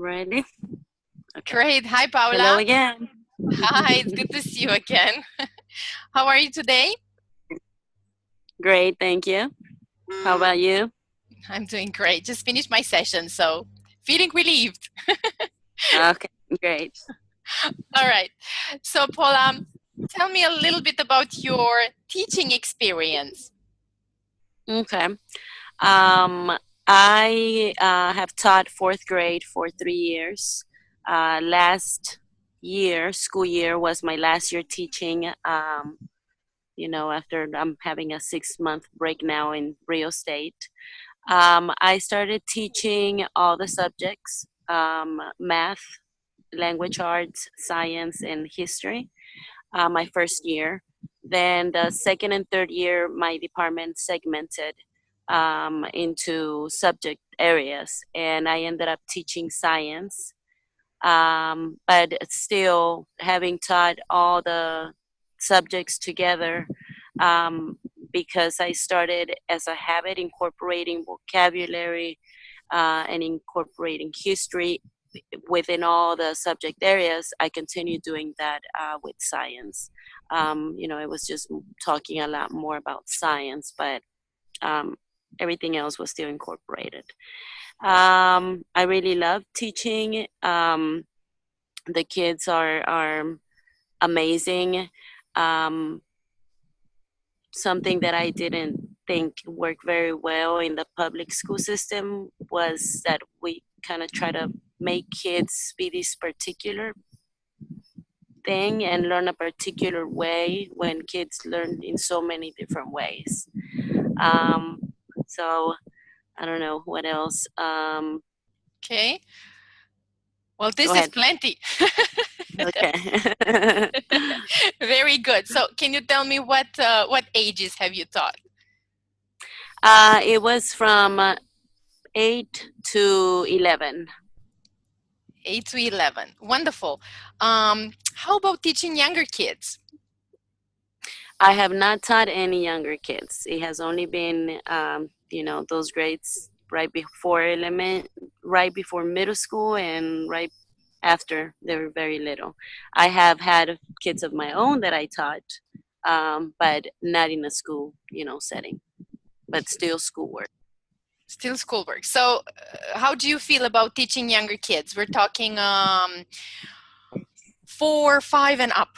Ready? Okay. Great. Hi, Hello Paola. again. Hi, it's good to see you again. How are you today? Great, thank you. How about you? I'm doing great. Just finished my session, so feeling relieved. Okay, great. All right. So, Paola, tell me a little bit about your teaching experience. Okay. Um, I have taught fourth grade for 3 years. Last year, school year, was my last year teaching. After I'm having a 6 month break now in Rio State. I started teaching all the subjects, math, language arts, science, and history, my first year. Then the second and third year, my department segmented into subject areas, and I ended up teaching science. But still, having taught all the subjects together, um, because I started as a habit incorporating vocabulary and incorporating history within all the subject areas. I continue doing that with science. It was just talking a lot more about science, but um, everything else was still incorporated. I really love teaching. The kids are amazing. Um, Something that I didn't think worked very well in the public school system was that we kind of try to make kids be this particular thing and learn a particular way when kids learn in so many different ways. Um, so I don't know what else. Okay. Well, Go this is ahead. plenty. Okay. Very good. So, can you tell me what ages have you taught? It was from 8 to 11. 8 to 11. Wonderful. How about teaching younger kids? I have not taught any younger kids. It has only been, those grades right before middle school, and right after they were very little. I have had kids of my own that I taught, but not in a school, setting, but still schoolwork. Still schoolwork. So, how do you feel about teaching younger kids? We're talking 4, 5, and up.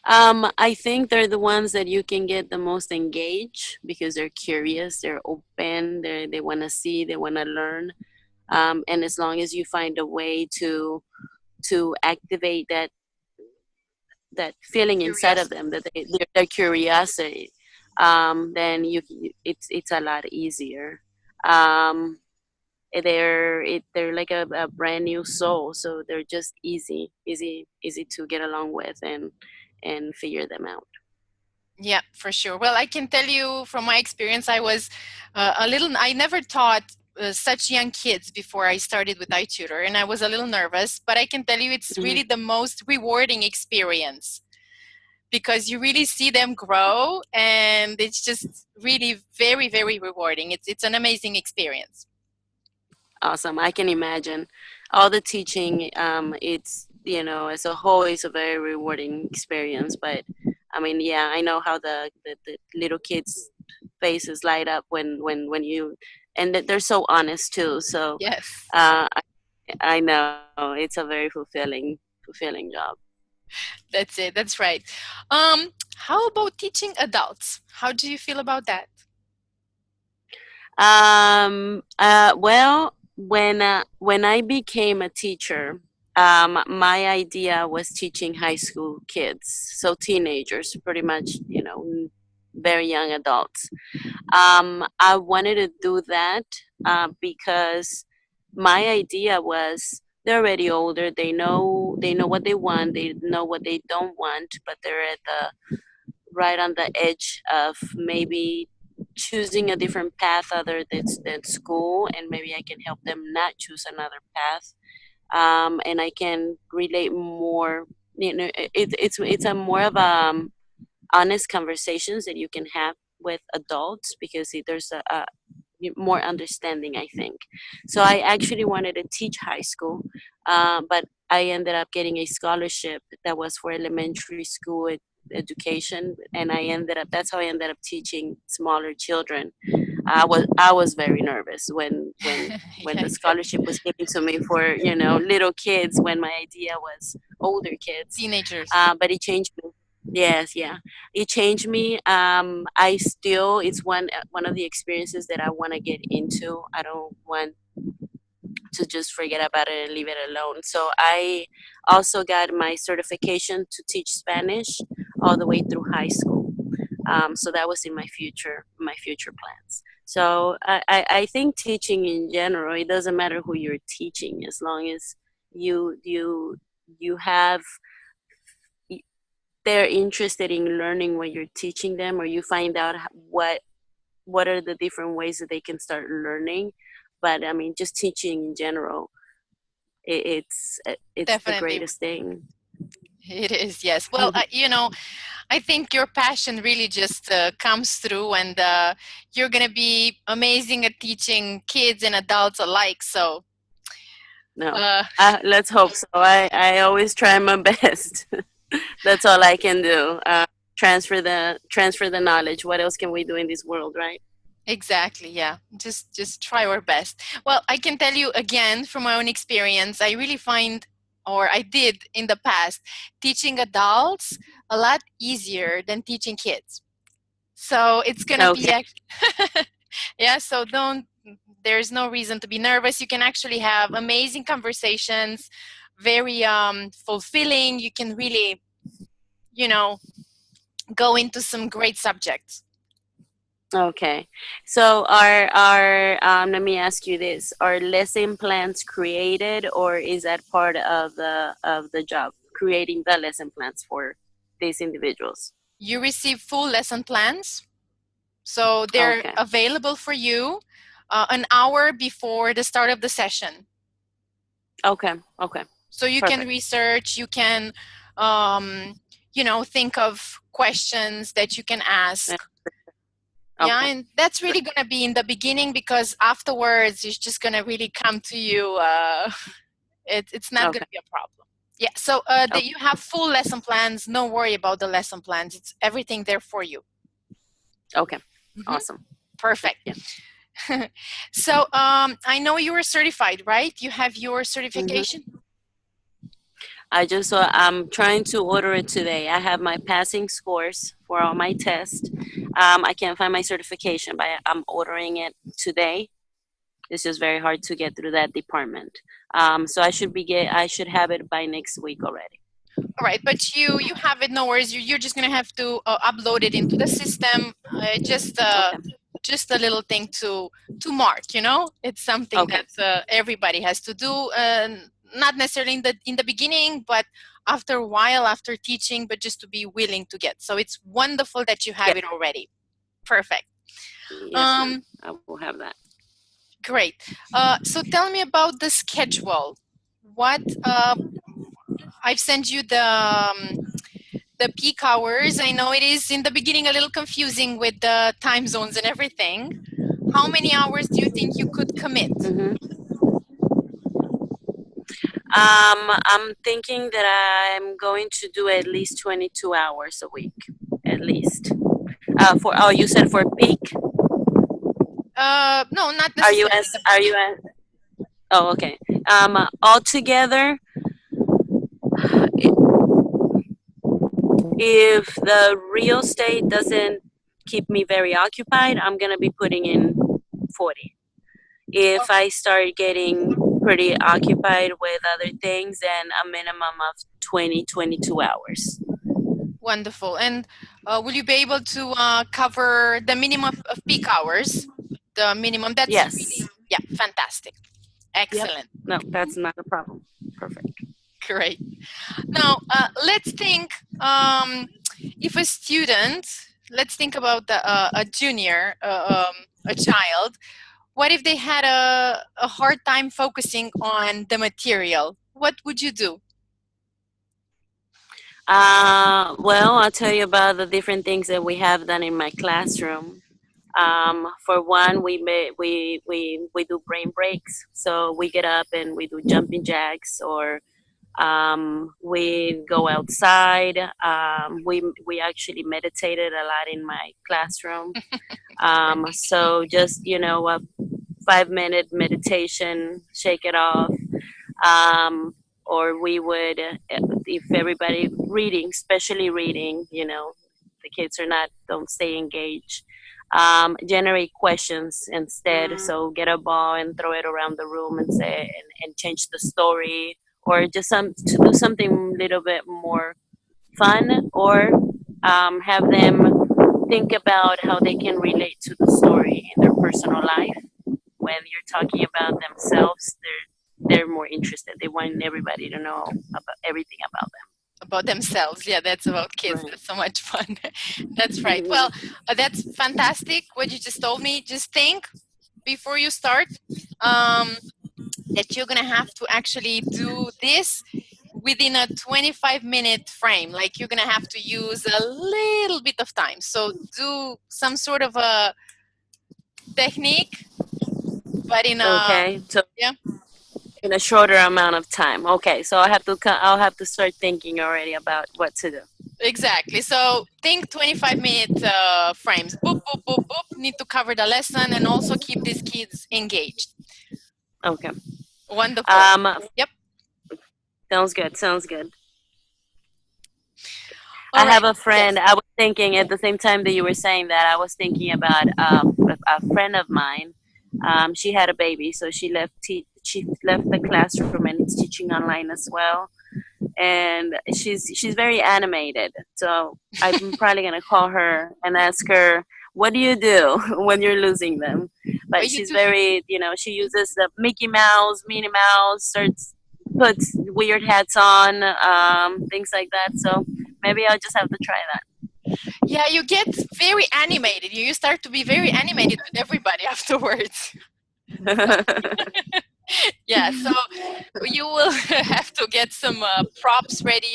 I think they're the ones that you can get the most engaged because they're curious, they're open, they want to see, they want to learn. And as long as you find a way to activate that feeling inside of Curiosity. them, that their curiosity, then it's a lot easier. Um, they're like a brand new soul, so they're just easy to get along with and figure them out. Yeah, for sure. Well, I can tell you from my experience, I was I never taught such young kids before I started with iTutor, and I was a little nervous, but I can tell you it's Mhm. really the most rewarding experience because you really see them grow, and it's just really very, very rewarding. It's an amazing experience. Awesome. I can imagine all the teaching. It's as a whole, it's a very rewarding experience. But I mean, yeah, I know how the little kids' faces light up when you, and they're so honest too. So Yes, I, I know it's a very fulfilling job. that's it. That's right. How about teaching adults? How do you feel about that? Well, when I became a teacher, my idea was teaching high school kids, so teenagers, pretty much, very young adults. I wanted to do that because my idea was they're already older. They know what they want. They know what they don't want, but they're at the right on the edge of maybe choosing a different path other than school, and maybe I can help them not choose another path. And I can relate more. It's a more of honest conversations that you can have with adults because there's more understanding, I think. So I actually wanted to teach high school, but I ended up getting a scholarship that was for elementary school education, and that's how I ended up teaching smaller children. I was very nervous when Yeah, the scholarship was given to me for little kids, when my idea was older kids. teenagers. But it changed me. Yes, yeah, it changed me. I still it's one of the experiences that I want to get into. I don't want to just forget about it and leave it alone. So I also got my certification to teach Spanish all the way through high school. So that was in my future plans. So I think teaching in general, it doesn't matter who you're teaching, as long as you have they're interested in learning what you're teaching them, or you find out what are the different ways that they can start learning. But I mean, just teaching in general, it's the Definitely. greatest thing. It is, yes. Well, I think your passion really just comes through, and you're going to be amazing at teaching kids and adults alike. So, No, uh, let's hope so. I always try my best. That's all I can do. Transfer the knowledge. What else can we do in this world, right? exactly, yeah. Just try our best. Well, I can tell you again from my own experience, I really find, or I did in the past, teaching adults a lot easier than teaching kids. So it's going to be Okay. yeah, so don't there's no reason to be nervous. You can actually have amazing conversations, very fulfilling. You can really, you know, go into some great subjects. Okay. So let me ask you this: are lesson plans created, or is that part of the job, creating the lesson plans for these individuals? You receive full lesson plans, so they're Okay. available for you an hour before the start of the session. Okay. Okay. So you can Perfect. research, you can, um, think of questions that you can Yeah, ask. Yeah, okay. and that's really going to be in the beginning, because afterwards it's just going to really come to you. It's not going Okay. to be a problem. Yeah, so that Okay. you have full lesson plans. No worry about the lesson plans. It's everything there for you. Okay. Hmm. Awesome. Perfect. Yeah. So I know you are certified, right? You have your Hmm. certification. I'm trying to order it today. I have my passing scores for all my tests. I can't find my certification, but I'm ordering it today. It's just very hard to get through that department. So I should have it by next week already. All right, but you have it. No worries. You're just gonna have to upload it into the system. Okay. Just a little thing to mark. It's something Okay. that everybody has to do. Not necessarily in the beginning, but after a while, after teaching, but just to be willing to get. So it's wonderful that you have Yes. it already. Perfect. Yes, ma'am. Um, I will have that. Great. So tell me about the schedule. What I've sent you the peak hours. I know it is in the beginning a little confusing with the time zones and everything. How many hours do you think you could commit? Hmm. I'm thinking that I'm going to do at least 22 hours a week, at least. You said for peak? No, not Are you necessarily as the are peak. you as? Oh, okay. Altogether, if the real estate doesn't keep me very occupied, I'm gonna be putting in 40. Oh, If I start getting pretty occupied with other things, then a minimum of 22 hours. wonderful. And will you be able to cover the minimum of peak hours? The minimum. That's Yes. really, yeah, fantastic. Yep. Excellent. No, that's not a problem. Perfect. Great. Now, let's think if a student, let's think about a junior, a child. What if they had a hard time focusing on the material? What would you do? Well, I'll tell you about the different things that we have done in my classroom. For one, we do brain breaks. So we get up and we do jumping jacks, or we go outside. We actually meditated a lot in my classroom. So just, a 5 minute meditation, shake it off. um, or we would, if everybody reading, especially reading, the kids are not don't stay engaged. Generate questions instead. So get a ball and throw it around the room and say, and change the story, or just to do something a little bit more fun, or have them think about how they can relate to the story in their personal life. When you're talking about themselves, they're more interested. They want everybody to know about everything about About themselves. Yeah, that's about kids. them. That's so much fun. That's right. Well, Right. that's fantastic what you just told me. Just think before you start um, that you're going to have to actually do this within a 25-minute frame. Like you're going to have to use a little bit of time. So do some sort of a technique, but in a, Okay. So yeah, in a shorter amount of time. Okay. So I'll have to start thinking already about what to do. exactly. So think 25-minute frames. Boop, boop, boop, boop. Need to cover the lesson and also keep these kids engaged. Okay. Wonderful. Um, Yep. Sounds good. Sounds good. All I right. have a friend. Yes. I was thinking at the same time that you were saying that, I was thinking about a friend of mine. She had a baby, so she left the classroom and is teaching online as well. And she's very animated. So I'm probably gonna call her and ask her, "What do you do when you're losing them?" Are But you she's too? very, she uses the Mickey Mouse, Minnie Mouse, puts weird hats on, things like that. So maybe I'll just have to try Yeah, you get very animated. You start to be very animated with everybody afterwards. So, that. yeah, so you will have to get some props ready.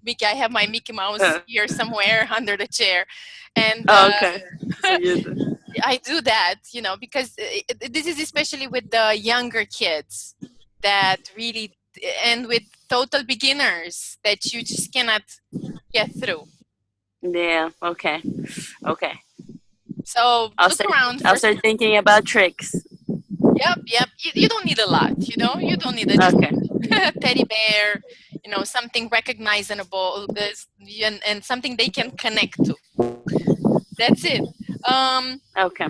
Mickey, I have my Mickey Mouse here somewhere under the chair. And Oh, okay. So you do. I do that, because this is especially with the younger kids that really, and with total beginners that you just cannot get through. Yeah. Okay. Okay. So I'll look start. around I'll for start some. thinking about tricks. Yep, yep. You don't need a lot, you don't need just Okay. a teddy bear, something recognizable, and something they can connect to. That's it. Um, Okay.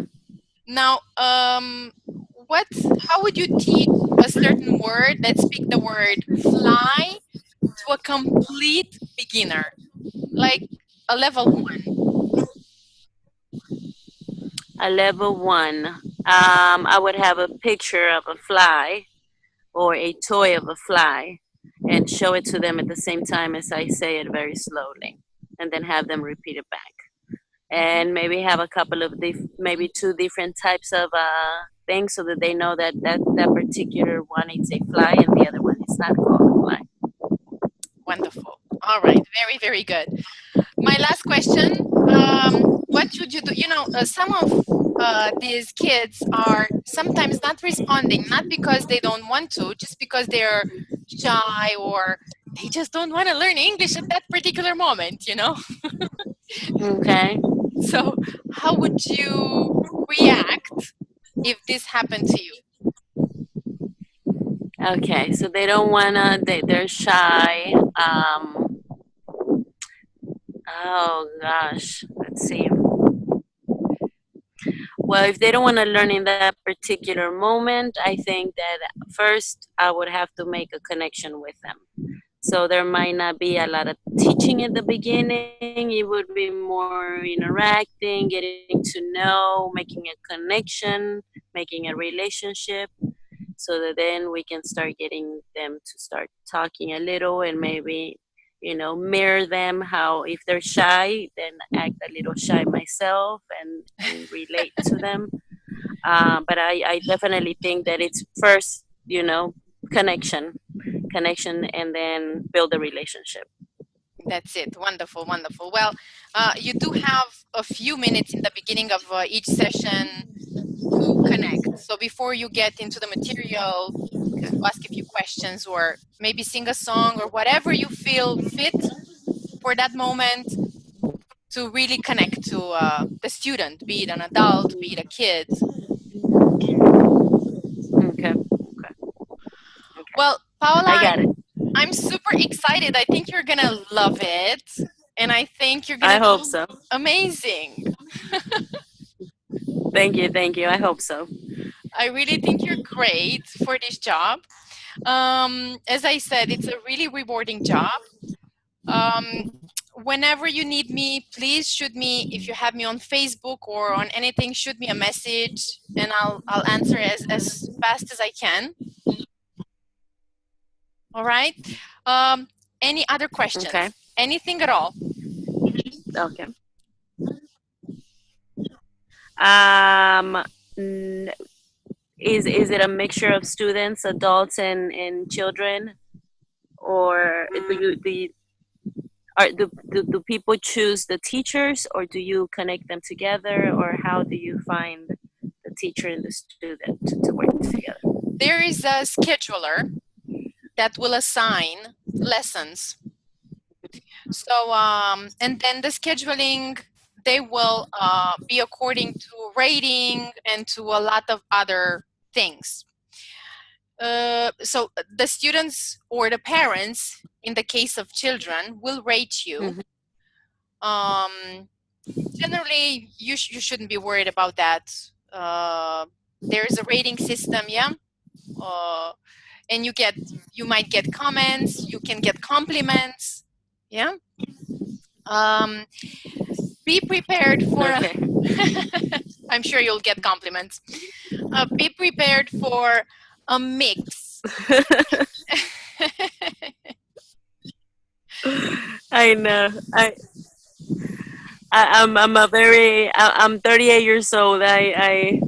Now, how would you teach a certain word? Let's pick the word fly to a complete beginner, like a level one. A level one. I would have a picture of a fly or a toy of a fly and show it to them at the same time as I say it very slowly, and then have them repeat it back. Mhm. And maybe have a couple of maybe two different types of things, so that they know that particular one is a fly and the other one is not called a fly. Wonderful. All right, very, very good. My last question, what should you do? Some of these kids are sometimes not responding, not because they don't want to, just because they're shy or they just don't want to learn English at that particular moment. Okay. So, how would you react if this happened to you? Okay, so they don't wanna. They're shy. Oh gosh. Let's see. Well, if they don't want to learn in that particular moment, I think that first I would have to make a connection with them. So there might not be a lot of teaching at the beginning. It would be more interacting, getting to know, making a connection, making a relationship, so that then we can start getting them to start talking a little, and maybe, mirror them. How if they're shy, then act a little shy myself, and relate to them. But I definitely think that it's first, connection, and then build a relationship. That's it. Wonderful, wonderful. Well, you do have a few minutes in the beginning of each session to connect. So before you get into the material, to ask a few questions or maybe sing a song or whatever you feel fit for that moment to really connect to the student, be it an adult, be it a kid. Okay. Okay. Okay. Well, I Paola, got it. I'm super excited. I think you're gonna love it, and I think you're I gonna hope do so. amazing. Thank you. Thank you. I hope so. I really think you're great for this job. As I said, it's a really rewarding job. Um, Whenever you need me, please shoot me. If you have me on Facebook or on anything, shoot me a message, and I'll answer as fast as I can. All right. Um, any other Okay. questions? Anything at all? Okay. Um, n- is it a mixture of students, adults, and children, or do people choose the teachers, or do you connect them together, or how do you find the teacher and the student to work together? There is a scheduler that will assign lessons. So, and then the scheduling, they will be according to rating and to a lot of other things. So the students or the parents, in the case of children, will rate you. Mhm. Um, Generally, you shouldn't be worried about that. There's a rating system, yeah. Uh, and you might get comments, you can get compliments, yeah. Um, be prepared for Okay. I'm sure you'll get compliments. Be prepared for a mix. I know. I'm a I'm 38 years old. I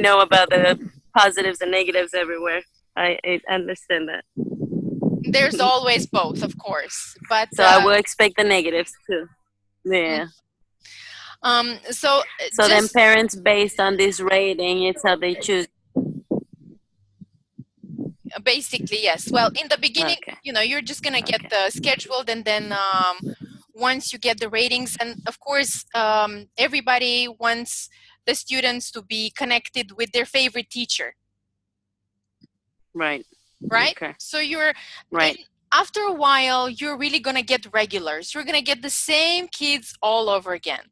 know about the positives and negatives everywhere. I understand that. There's always both, of course, but So I will expect the negatives too. mm, Yeah. so So then just parents, based on this rating, it's how they choose. basically, yes. Well, in the beginning, Okay. you're just gonna get Okay. scheduled, and then once you get the ratings, and of course, everybody wants the students to be connected with their favorite teacher, Right. right? Okay. So you're in Right. after a while, you're really gonna get regulars. You're gonna get the same kids all over again.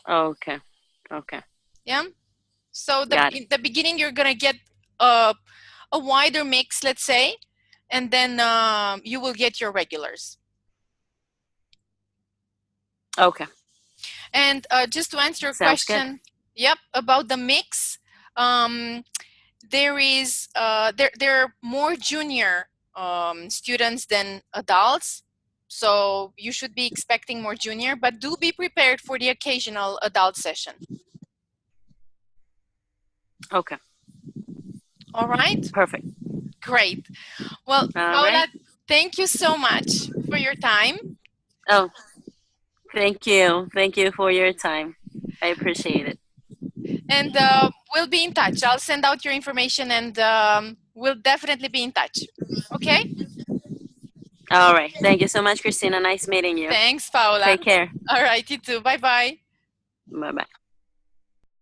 Okay. Okay. Yeah. So Got it. in the beginning, you're gonna get a a wider mix, let's say, and then you will get your regulars. Okay. And just to answer your Sounds good. question, yep, about the mix, um, there are more junior students than adults, so you should be expecting more junior, but do be prepared for the occasional adult session. Okay. All right, Perfect. great. Well, All right. Paola, thank you so much for your time. Oh, thank you. Thank you for your time. I appreciate it. And we'll be in touch. I'll send out your information, and we'll definitely be in touch. Okay? All right. Thank you so much, Christina. Nice meeting you. Thanks, Paola. Take care. All right, you too. Bye bye. Bye bye.